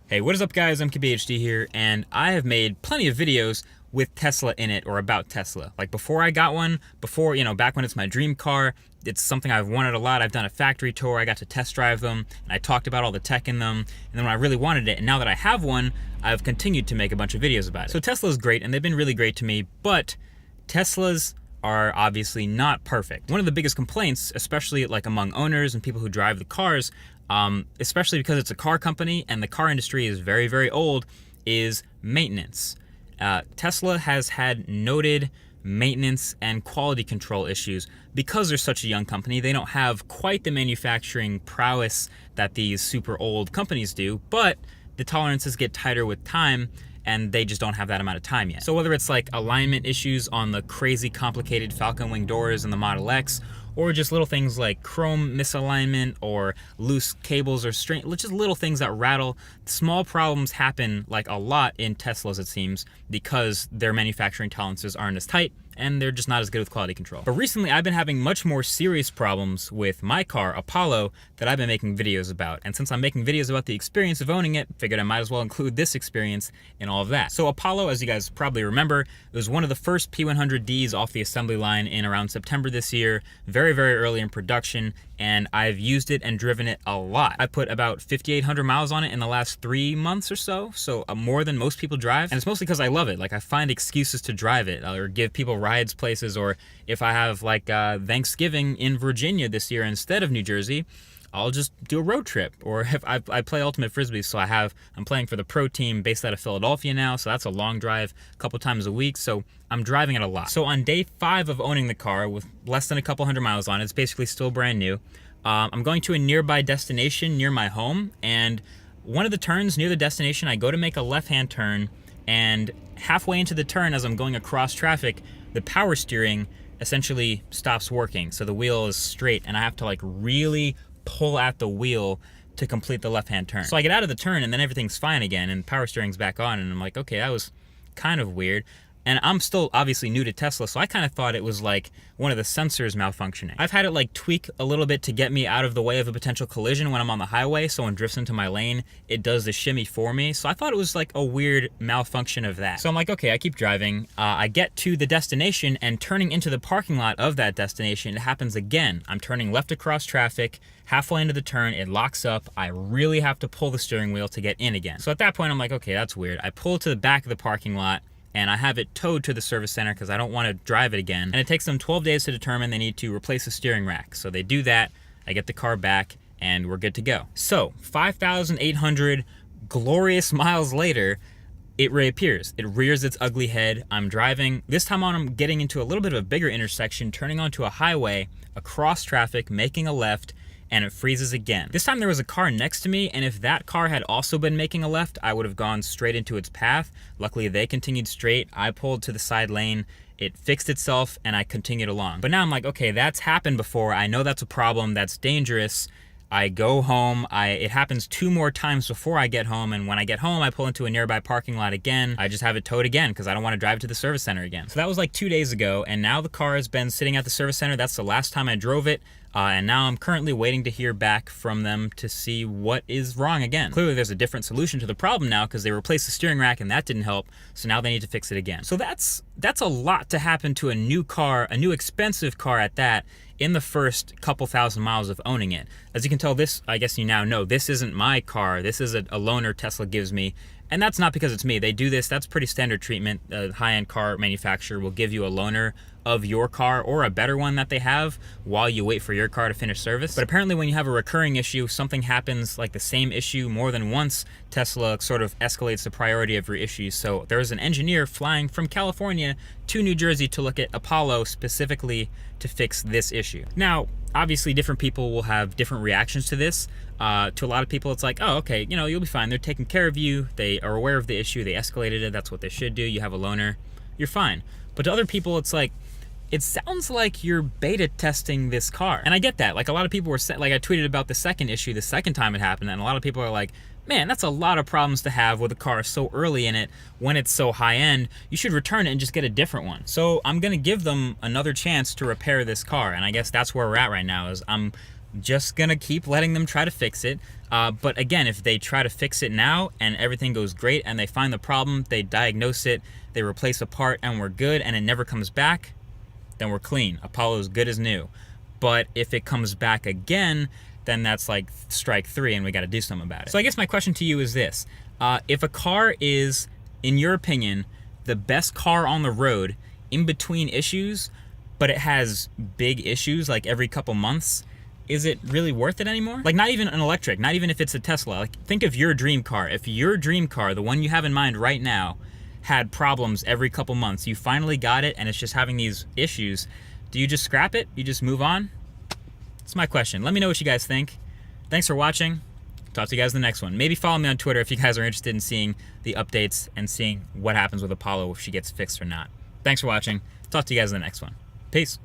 Hey, what is up guys? I'm KBHD here, and I have made plenty of videos with Tesla in it or about Tesla. Like before I got one, back when it's my dream car, it's something I've wanted a lot. I've done a factory tour, I got to test drive them, and I talked about all the tech in them, and then when I really wanted it, and now that I have one, I've continued to make a bunch of videos about it. So Tesla's great, and they've been really great to me, but Teslas are obviously not perfect. One of the biggest complaints, especially like among owners and people who drive the cars, especially because it's a car company and the car industry is very, very old, is maintenance. Tesla has had noted maintenance and quality control issues. Because they're such a young company, they don't have quite the manufacturing prowess that these super old companies do, but the tolerances get tighter with time, and they just don't have that amount of time yet. So whether it's like alignment issues on the crazy complicated Falcon Wing doors in the Model X, or just little things like chrome misalignment or loose cables or just little things that rattle. Small problems happen like a lot in Teslas, it seems, because their manufacturing tolerances aren't as tight and they're just not as good with quality control. But recently I've been having much more serious problems with my car, Apollo, that I've been making videos about. And since I'm making videos about the experience of owning it, figured I might as well include this experience in all of that. So Apollo, as you guys probably remember, it was one of the first P100Ds off the assembly line in around September this year, very, very early in production, and I've used it and driven it a lot. I put about 5,800 miles on it in the last 3 months or so more than most people drive. And it's mostly because I love it. Like, I find excuses to drive it or give people rides places, or if I have like Thanksgiving in Virginia this year instead of New Jersey, I'll just do a road trip. Or if I play Ultimate Frisbee, so I'm playing for the pro team based out of Philadelphia now, so that's a long drive a couple times a week, so I'm driving it a lot. So on day 5 of owning the car with less than a couple hundred miles on it, it's basically still brand new, I'm going to a nearby destination near my home, and one of the turns near the destination, I go to make a left-hand turn, and halfway into the turn as I'm going across traffic, the power steering essentially stops working. So the wheel is straight, and I have to like really pull at the wheel to complete the left-hand turn. So I get out of the turn and then everything's fine again and power steering's back on, and I'm like, okay, that was kind of weird. And I'm still obviously new to Tesla, so I kind of thought it was like one of the sensors malfunctioning. I've had it like tweak a little bit to get me out of the way of a potential collision when I'm on the highway. Someone drifts into my lane, it does the shimmy for me. So I thought it was like a weird malfunction of that. So I'm like, okay, I keep driving. I get to the destination, and turning into the parking lot of that destination, it happens again. I'm turning left across traffic. Halfway into the turn, it locks up. I really have to pull the steering wheel to get in again. So at that point, I'm like, okay, that's weird. I pull to the back of the parking lot, and I have it towed to the service center because I don't want to drive it again. And it takes them 12 days to determine they need to replace the steering rack. So they do that, I get the car back, and we're good to go. So 5,800 glorious miles later, it reappears. It rears its ugly head. I'm driving. This time on, I'm getting into a little bit of a bigger intersection, turning onto a highway, across traffic, making a left, and it freezes again. This time there was a car next to me, and if that car had also been making a left, I would have gone straight into its path. Luckily, they continued straight. I pulled to the side lane. It fixed itself, and I continued along. But now I'm like, okay, that's happened before. I know that's a problem. That's dangerous. I go home. It happens 2 more times before I get home, and when I get home, I pull into a nearby parking lot again. I just have it towed again because I don't want to drive to the service center again. So that was like 2 days ago, and now the car has been sitting at the service center. That's the last time I drove it. And now I'm currently waiting to hear back from them to see what is wrong again. Clearly there's a different solution to the problem now because they replaced the steering rack and that didn't help, so now they need to fix it again. So that's a lot to happen to a new car, a new expensive car at that, in the first couple thousand miles of owning it. As you can tell, this, I guess you now know, this isn't my car. This is a loaner Tesla gives me. And that's not because it's me. They do this, that's pretty standard treatment. A high-end car manufacturer will give you a loaner of your car or a better one that they have while you wait for your car to finish service. But apparently when you have a recurring issue, something happens like the same issue more than once, Tesla sort of escalates the priority of your issues. So there's an engineer flying from California to New Jersey to look at Apollo specifically to fix this issue. Now, obviously different people will have different reactions to this. To a lot of people, it's like, oh, okay, you'll be fine. They're taking care of you. They are aware of the issue. They escalated it. That's what they should do. You have a loaner. You're fine. But to other people, it's like, it sounds like you're beta testing this car. And I get that. Like, a lot of people were like, I tweeted about the second issue the second time it happened, and a lot of people are like, man, that's a lot of problems to have with a car so early in it when it's so high end. You should return it and just get a different one. So I'm gonna give them another chance to repair this car, and I guess that's where we're at right now. Is I'm just gonna keep letting them try to fix it. But again, if they try to fix it now and everything goes great and they find the problem, they diagnose it, they replace a part and we're good and it never comes back, then we're clean. Apollo's good as new. But if it comes back again, then that's like strike three and we gotta do something about it. So I guess my question to you is this. If a car is, in your opinion, the best car on the road in between issues, but it has big issues like every couple months, is it really worth it anymore? Like, not even an electric, not even if it's a Tesla. Like, think of your dream car. If your dream car, the one you have in mind right now, had problems every couple months, you finally got it and it's just having these issues, do you just scrap it? You just move on? That's my question. Let me know what you guys think. Thanks for watching. Talk to you guys in the next one. Maybe follow me on Twitter if you guys are interested in seeing the updates and seeing what happens with Apollo, if she gets fixed or not. Thanks for watching. Talk to you guys in the next one. Peace.